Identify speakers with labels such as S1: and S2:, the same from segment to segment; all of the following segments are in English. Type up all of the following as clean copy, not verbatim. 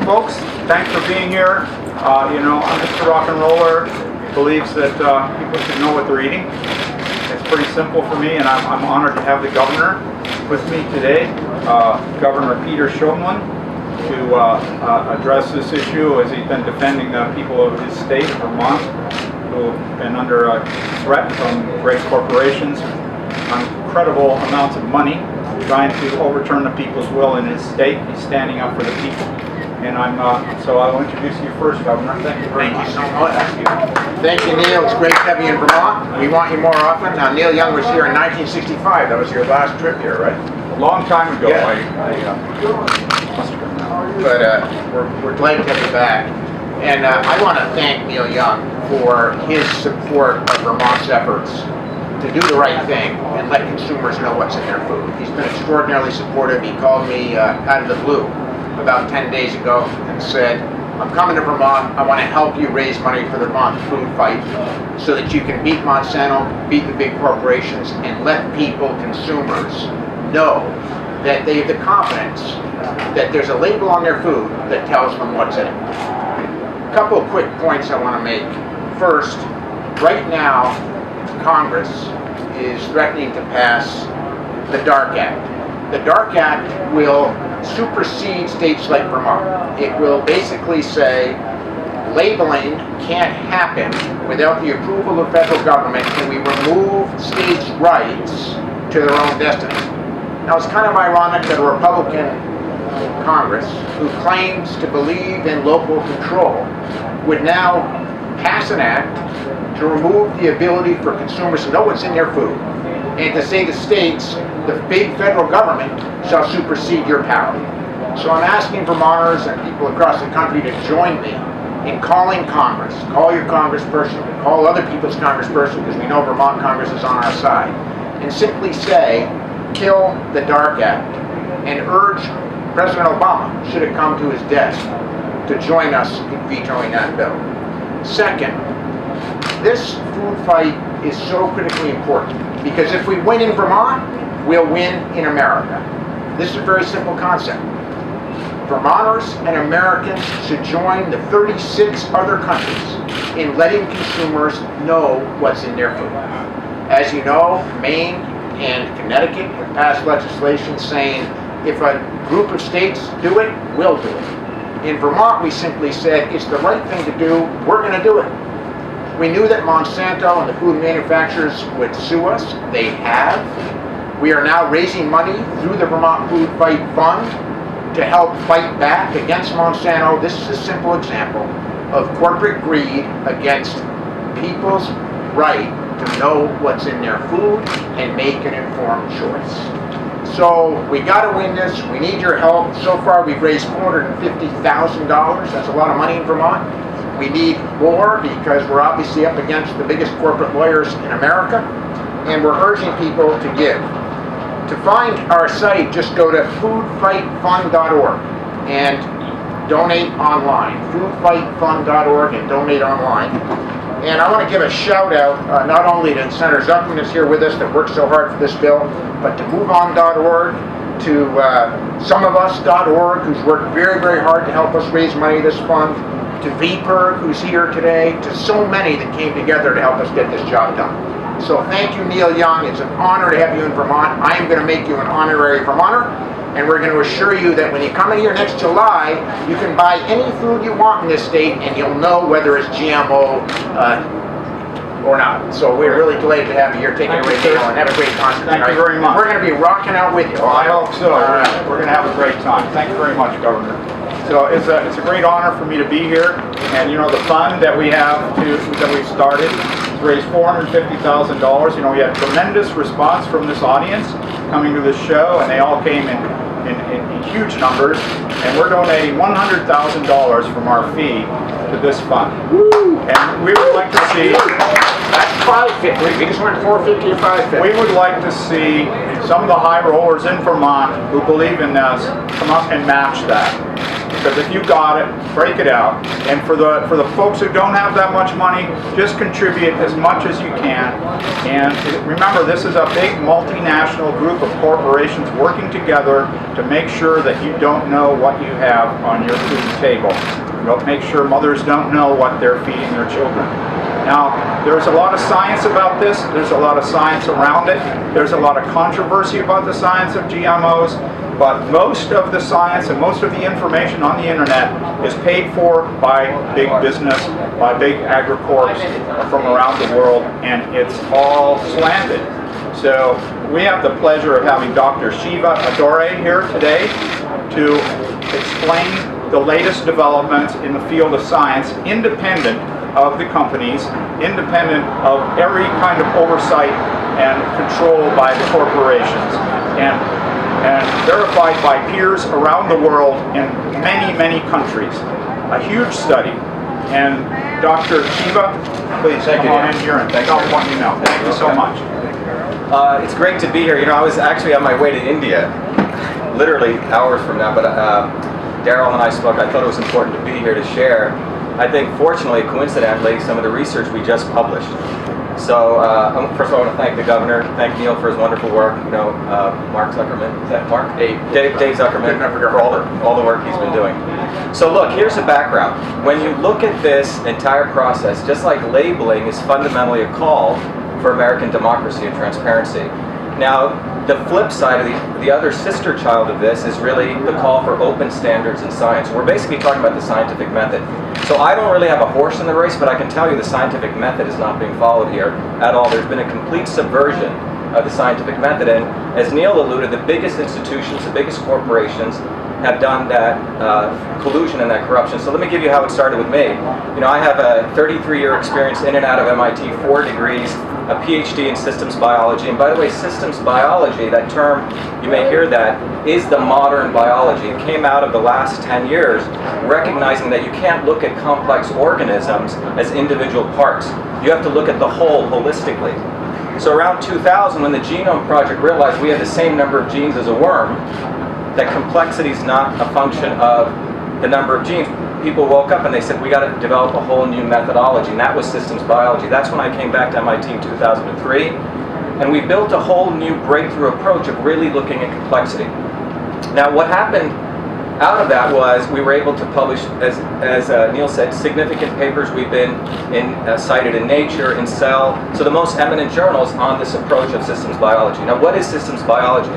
S1: folks. Thanks for being here. I'm Mr. Rock and Roller. Believes that people should know what they're eating. It's pretty simple for me, and I'm honored to have the governor with me today, Governor Peter Shumlin, to address this issue as he's been defending the people of his state, Vermont, who have been under threat from great corporations, incredible amounts of money, trying to overturn the people's will in his state. He's standing up for the people. And so I'll introduce you first, Governor. Thank you very much.
S2: Thank you so much. Thank you, Neil. It's great to have you in Vermont. We want you more often. Now, Neil Young was here in 1965. That was your last trip here, right?
S1: A long time ago.
S2: Yeah.
S1: Must have been now.
S2: But we're glad to have you back. And I want to thank Neil Young for his support of Vermont's efforts to do the right thing and let consumers know what's in their food. He's been extraordinarily supportive. He called me out of the blue about 10 days ago and said, I'm coming to Vermont, I want to help you raise money for the Vermont food fight so that you can beat Monsanto, beat the big corporations, and let people, consumers, know that they have the confidence that there's a label on their food that tells them what's in it. A couple of quick points I want to make. First, right now, Congress is threatening to pass the DARK Act. The DARK Act will supersede states like Vermont. It will basically say labeling can't happen without the approval of federal government, and we remove states' rights to their own destiny. Now, it's kind of ironic that a Republican Congress who claims to believe in local control would now pass an act to remove the ability for consumers to know what's in their food, and to say to states, the big federal government shall supersede your power. So I'm asking Vermonters and people across the country to join me in calling Congress. Call your congressperson, call other people's congressperson, because we know Vermont Congress is on our side, and simply say, kill the DARK Act, and urge President Obama, should it come to his desk, to join us in vetoing that bill. Second, this food fight is so critically important because if we win in Vermont, we'll win in America. This is a very simple concept. Vermonters and Americans should join the 36 other countries in letting consumers know what's in their food. As you know, Maine and Connecticut have passed legislation saying if a group of states do it, we'll do it. In Vermont, we simply said it's the right thing to do, we're going to do it. We knew that Monsanto and the food manufacturers would sue us. They have. We are now raising money through the Vermont Food Fight Fund to help fight back against Monsanto. This is a simple example of corporate greed against people's right to know what's in their food and make an informed choice. So we got to win this. We need your help. So far we've raised $450,000. That's a lot of money in Vermont. We need more because we're obviously up against the biggest corporate lawyers in America, and we're urging people to give. To find our site, just go to foodfightfund.org and donate online. Foodfightfund.org and donate online. And I want to give a shout out not only to Senator Zuckman is here with us that worked so hard for this bill, but to MoveOn.org, to SomeOfUs.org, who's worked very, very hard to help us raise money this fund, to VPERG, who's here today, to so many that came together to help us get this job done. So thank you, Neil Young. It's an honor to have you in Vermont. I am going to make you an honorary Vermonter, and we're going to assure you that when you come in here next July, you can buy any food you want in this state, and you'll know whether it's GMO or not. So we're really delighted to have you here. Take it away, Neil, and have a great concert tonight.
S1: Thank you very much.
S2: We're going to be rocking out with you.
S1: I hope so.
S2: All right.
S1: We're going to have a great time. Thank you very much, Governor. So it's a great honor for me to be here, and the fund that we have that we've started has raised $450,000. We had tremendous response from this audience coming to this show, and they all came in huge numbers, and we're donating $100,000 from our fee to this fund.
S2: Woo!
S1: And we would like to see
S2: that's $550. We just went $450 to $550.
S1: We would like to see some of the high rollers in Vermont who believe in this come up and match that. Because if you got it, break it out. And for the folks who don't have that much money, just contribute as much as you can. And remember, this is a big multinational group of corporations working together to make sure that you don't know what you have on your food table. Make sure mothers don't know what they're feeding their children. Now, there's a lot of science about this. There's a lot of science around it. There's a lot of controversy about the science of GMOs. But most of the science and most of the information on the internet is paid for by big business, by big agricorps from around the world, and it's all slanted. So we have the pleasure of having Dr. Shiva Ayyadurai here today to explain the latest developments in the field of science, independent of the companies, independent of every kind of oversight and control by the corporations, and verified by peers around the world in many, many countries. A huge study. And Dr. Shiva, please come on in here and tell what you know. Thank you so much.
S3: It's great to be here. You know, I was actually on my way to India, literally hours from now, but Daryl and I spoke. I thought it was important to be here to share, I think, fortunately, coincidentally, some of the research we just published. So, first of all, I want to thank the governor, thank Neil for his wonderful work, you know, Mark Zuckerman, is that Mark? Dave Zuckerman, for all the work he's been doing. So look, here's the background. When you look at this entire process, just like labeling is fundamentally a call for American democracy and transparency. Now, the flip side of the other sister child of this is really the call for open standards in science. We're basically talking about the scientific method. So I don't really have a horse in the race, but I can tell you the scientific method is not being followed here at all. There's been a complete subversion of the scientific method, and as Neil alluded, the biggest institutions, the biggest corporations have done that collusion and that corruption. So let me give you how it started with me. You know, I have a 33-year experience in and out of MIT, 4 degrees, a PhD in systems biology. And by the way, systems biology, that term, you may hear that, is the modern biology. It came out of the last 10 years, recognizing that you can't look at complex organisms as individual parts. You have to look at the whole holistically. So around 2000, when the Genome Project realized we had the same number of genes as a worm, that complexity is not a function of the number of genes, people woke up and they said, we got to develop a whole new methodology, and that was systems biology. That's when I came back to MIT in 2003, and we built a whole new breakthrough approach of really looking at complexity. Now, what happened out of that was we were able to publish, as Neil said, significant papers. We've been cited in Nature, in Cell, so the most eminent journals on this approach of systems biology. Now, what is systems biology?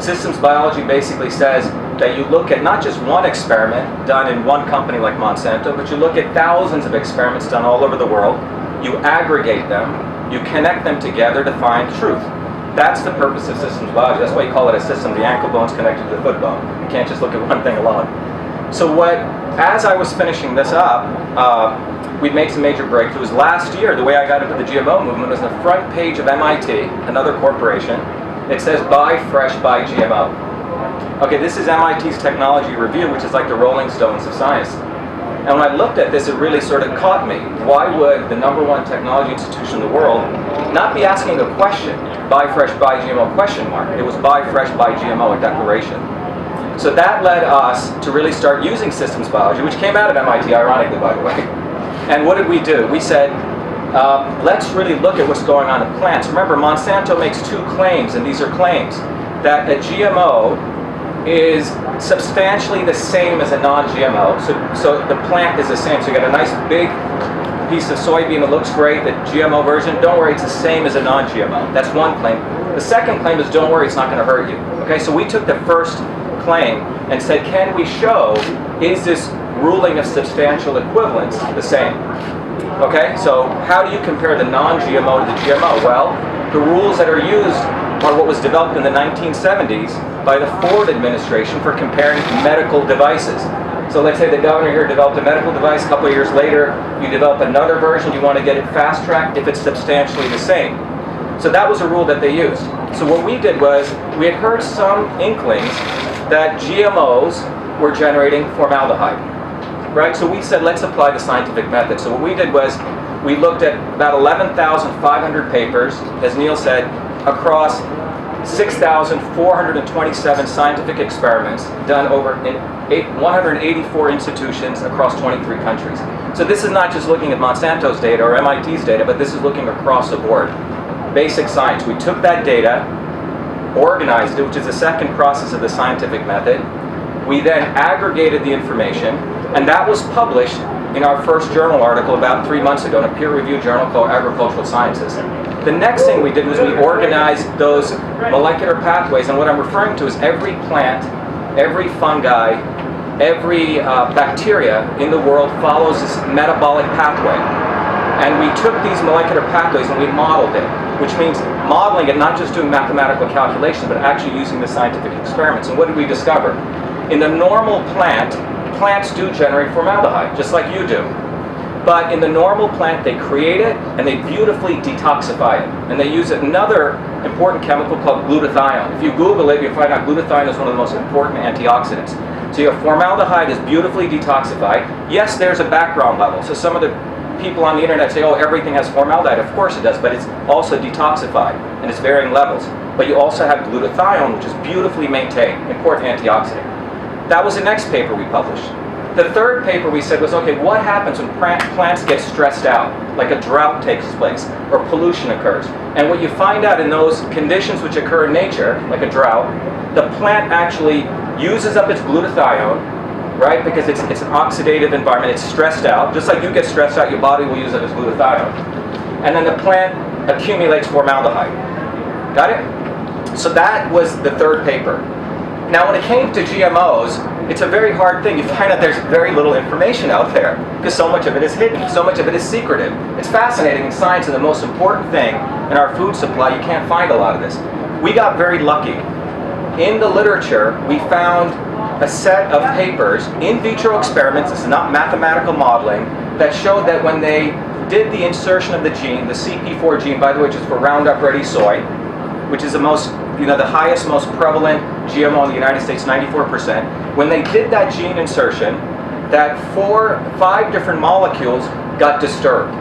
S3: Systems biology basically says that you look at not just one experiment done in one company like Monsanto, but you look at thousands of experiments done all over the world, you aggregate them, you connect them together to find truth. That's the purpose of systems biology. That's why you call it a system. The ankle bone's connected to the foot bone. You can't just look at one thing alone. So as I was finishing this up, we'd made some major breakthroughs. Last year, the way I got into the GMO movement was the front page of MIT, another corporation. It says, buy fresh, buy GMO. Okay, this is MIT's Technology Review, which is like the Rolling Stones of science. And when I looked at this, it really sort of caught me. Why would the #1 technology institution in the world not be asking a question, buy fresh, buy GMO, question mark? It was buy fresh, buy GMO, a declaration. So that led us to really start using systems biology, which came out of MIT, ironically, by the way. And what did we do? We said, let's really look at what's going on in plants. Remember, Monsanto makes 2 claims, and these are claims, that a GMO is substantially the same as a non-GMO. So the plant is the same. So you got a nice big piece of soybean that looks great, the GMO version. Don't worry, it's the same as a non-GMO. That's one claim. The second claim is, don't worry, it's not going to hurt you. Okay, so we took the first claim and said, can we show, is this ruling of substantial equivalence the same? Okay, so how do you compare the non-GMO to the GMO? Well, the rules that are used are what was developed in the 1970s by the Ford administration for comparing medical devices. So let's say the governor here developed a medical device. A couple of years later, you develop another version. You want to get it fast-tracked if it's substantially the same. So that was a rule that they used. So what we did was, we had heard some inklings that GMOs were generating formaldehyde. Right? So we said, let's apply the scientific method. So what we did was, we looked at about 11,500 papers, as Neil said, across 6,427 scientific experiments done over in 184 institutions across 23 countries. So this is not just looking at Monsanto's data or MIT's data, but this is looking across the board. Basic science. We took that data, organized it, which is the second process of the scientific method. We then aggregated the information, and that was published in our first journal article about 3 months ago in a peer-reviewed journal called Agricultural Sciences. The next thing we did was we organized those molecular pathways, and what I'm referring to is every plant, every fungi, every bacteria in the world follows this metabolic pathway. And we took these molecular pathways and we modeled it, which means modeling it, not just doing mathematical calculations, but actually using the scientific experiments. And what did we discover? In the normal plant, plants do generate formaldehyde, just like you do. But in the normal plant, they create it and they beautifully detoxify it. And they use another important chemical called glutathione. If you Google it, you'll find out glutathione is one of the most important antioxidants. So your formaldehyde is beautifully detoxified. Yes, there's a background level. So some of the people on the internet say, oh, everything has formaldehyde. Of course it does, but it's also detoxified and it's varying levels. But you also have glutathione, which is beautifully maintained, important antioxidant. That was the next paper we published. The third paper we said was, okay, what happens when plants get stressed out, like a drought takes place or pollution occurs? And what you find out in those conditions which occur in nature, like a drought, the plant actually uses up its glutathione, right? Because it's an oxidative environment, it's stressed out. Just like you get stressed out, your body will use up its glutathione. And then the plant accumulates formaldehyde. Got it? So that was the third paper. Now when it came to GMOs, it's a very hard thing. You find out there's very little information out there because so much of it is hidden, so much of it is secretive. It's fascinating in science, and the most important thing in our food supply, you can't find a lot of this. We got very lucky. In the literature, we found a set of papers, in vitro experiments, this is not mathematical modeling, that showed that when they did the insertion of the gene, the CP4 gene, by the way, which is for Roundup Ready soy, which is the most, the highest, most prevalent GMO in the United States, 94%. When they did that gene insertion, that 5 different molecules got disturbed.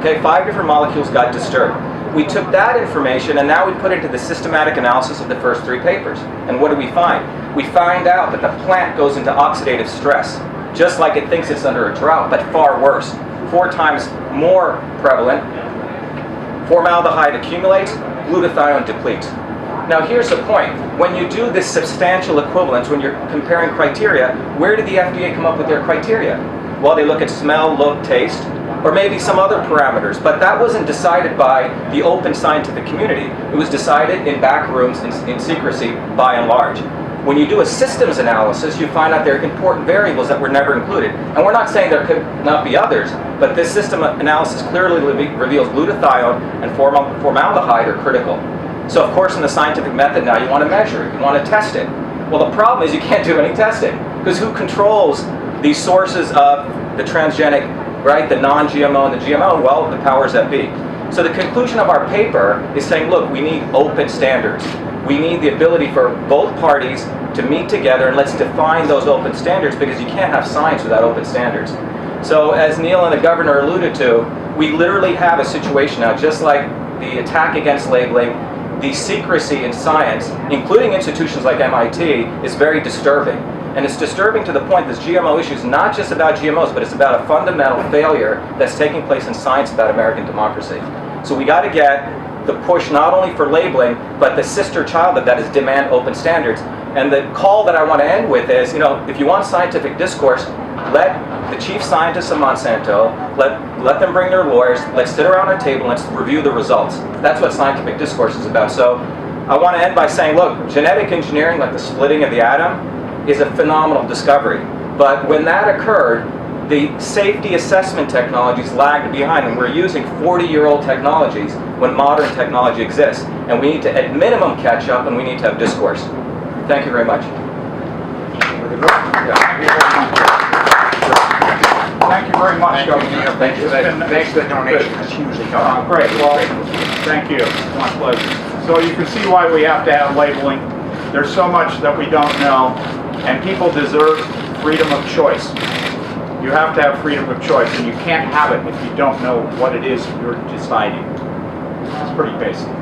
S3: Okay, 5 different molecules got disturbed. We took that information and now we put it into the systematic analysis of the first 3 papers. And what do we find? We find out that the plant goes into oxidative stress, just like it thinks it's under a drought, but far worse, 4 times more prevalent. Formaldehyde accumulates, glutathione depletes. Now here's the point. When you do this substantial equivalence, when you're comparing criteria, where did the FDA come up with their criteria? Well, they look at smell, look, taste, or maybe some other parameters, but that wasn't decided by the open scientific community. It was decided in back rooms in secrecy by and large. When you do a systems analysis, you find out there are important variables that were never included. And we're not saying there could not be others, but this system analysis clearly reveals glutathione and formaldehyde are critical. So of course in the scientific method now you want to measure it, you want to test it. Well, the problem is you can't do any testing, because who controls these sources of the transgenic, right, the non-GMO and the GMO? Well, the powers that be. So the conclusion of our paper is saying, look, we need open standards. We need the ability for both parties to meet together, and let's define those open standards, because you can't have science without open standards. So as Neil and the governor alluded to, we literally have a situation now, just like the attack against labeling, the secrecy in science, including institutions like MIT, is very disturbing. And it's disturbing to the point this GMO issue is not just about GMOs, but it's about a fundamental failure that's taking place in science about American democracy. So we got to get the push not only for labeling, but the sister child of that is demand open standards. And the call that I want to end with is, if you want scientific discourse, let the chief scientists of Monsanto, let them bring their lawyers, let's sit around a table, let's review the results. That's what scientific discourse is about. So I want to end by saying, look, genetic engineering, like the splitting of the atom, is a phenomenal discovery. But when that occurred, the safety assessment technologies lagged behind, and we're using 40-year-old technologies when modern technology exists. And we need to, at minimum, catch up, and we need to have discourse. Thank you very much.
S1: Thank you very much, Governor.
S2: Thanks for the donation. That's hugely helpful.
S1: Great. Well, thank you. It's my pleasure. So you can see why we have to have labeling. There's so much that we don't know, and people deserve freedom of choice. You have to have freedom of choice, and you can't have it if you don't know what it is you're deciding. It's pretty basic.